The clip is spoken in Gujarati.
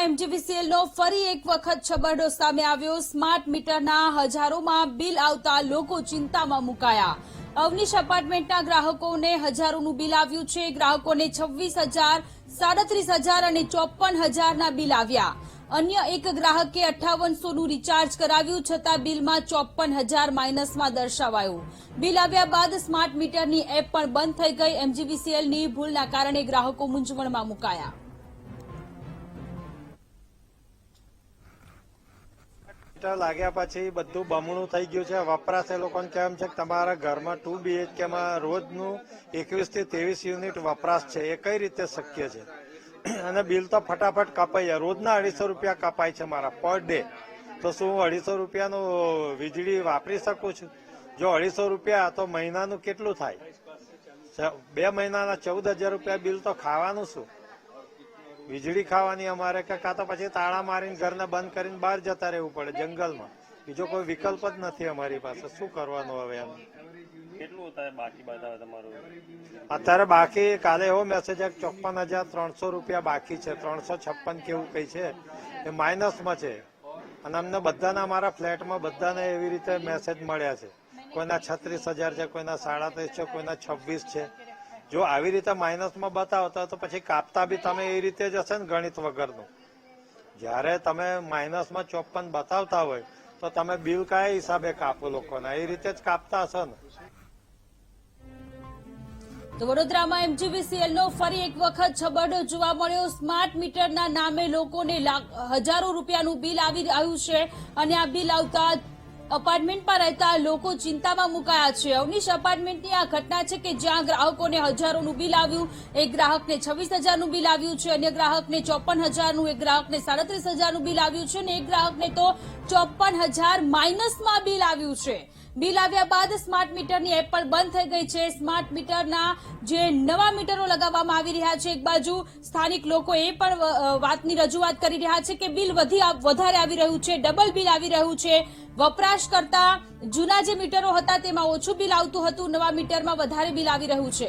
એમજીવીસીએલનો ફરી એક વખત છબરડો સામે આવ્યો। સ્માર્ટ મીટરના હજારોમાં બિલ આવતા લોકો ચિંતામાં મુકાયા। અવનીશ એપાર્ટમેન્ટના ગ્રાહકોને હજારોનું બિલ આવ્યું છે। ગ્રાહકોને 26,000, 37,000 અને 54,000ના બિલ આવ્યા। અન્ય એક ગ્રાહકે 5800નું રિચાર્જ કરાવ્યું, છતાં બિલમાં 54,000 માઇનસમાં દર્શાવાયું। બિલ આવ્યા બાદ સ્માર્ટ મીટરની એપ પણ બંધ થઈ ગઈ। એમજીવીસીએલની ભૂલના કારણે ગ્રાહકો મૂંઝવણમાં મુકાયા। લાગ્યા પછી બધું બમણું થઈ ગયું છે। વપરાશ એ લોકોને કેમ છે કે તમારા ઘરમાં 2 BHK માં રોજનું 21 થી 23 યુનિટ વપરાશ છે, એ કઈ રીતે શક્ય છે? અને બિલ તો ફટાફટ કપાઈ જાય। રોજના 250 રૂપિયા કપાય છે મારા પર ડે। તો શું હું 250 રૂપિયાનું વીજળી વાપરી શકું છું? જો 250 રૂપિયા તો મહિનાનું કેટલું થાય? 2 મહિનાના 14,000 રૂપિયા બિલ તો ખાવાનું શું? વીજળી ખાવાની અમારે કે કાં તો પછી તાળા મારીને ઘરને બંધ કરીને બહાર જતા રહેવું પડે જંગલમાં। બીજો કોઈ વિકલ્પ જ નથી અમારી પાસે। શું કરવાનું હવે એમ? કેટલું થાય બાકી બતાવે તમારું? અત્યારે બાકી કાલે એવો મેસેજ 54,300 રૂપિયા બાકી છે। 356 કેવું કઈ છે, એ માઇનસમાં છે। અને અમને બધાના અમારા ફ્લેટમાં બધાને એવી રીતે મેસેજ મળ્યા છે। કોઈના 36,000 છે, કોઈના 37,000 છે, કોઈના 26 છે। જો આવી રીતે માઇનસમાં બતાવતા તો પછી કાપતા બી તમે એ રીતે જ હશે ને, ગણિત વગરનું। જ્યારે તમે માઇનસમાં 54 બતાવતા હોય તો તમે બિલ કયા હિસાબે કાપો લોકોના? એ રીતે જ કાપતા હશો ને। તો વડોદરામાં એમજીવીસીએલનો ફરી એક વખત છબરડો જોવા મળ્યો। સ્માર્ટ મીટરના નામે લોકોને હજારો રૂપિયાનું બિલ આવી રહ્યું છે અને આ બિલ આવતા અપાર્ટમેન્ટમાં રહેતા લોકો ચિંતામાં મુકાયા છે। અવનીશ એપાર્ટમેન્ટની આ ઘટના છે કે જ્યાં ગ્રાહકોને હજારોનું બિલ આવ્યું। એક ગ્રાહકને 26,000નું બિલ આવ્યું છે, અન્ય ગ્રાહકને 54,000નું, એક ગ્રાહકને 37,000નું બિલ આવ્યું છે અને એક ગ્રાહકને તો 54,000 માઇનસમાં બિલ આવ્યું છે। બિલ આવ્યા બાદ સ્માર્ટ મીટરની એપ પણ બંધ થઈ ગઈ છે। સ્માર્ટ મીટરના જે નવા મીટરો લગાવવામાં આવી રહ્યા છે, એક બાજુ સ્થાનિક લોકો એ પણ વાતની રજૂઆત કરી રહ્યા છે કે બિલ વધારે આવી રહ્યું છે, ડબલ બિલ આવી રહ્યું છે। વપરાશ કરતા જૂના જે મીટરો હતા તેમાં ઓછું બિલ આવતું હતું, નવા મીટરમાં વધારે બિલ આવી રહ્યું છે।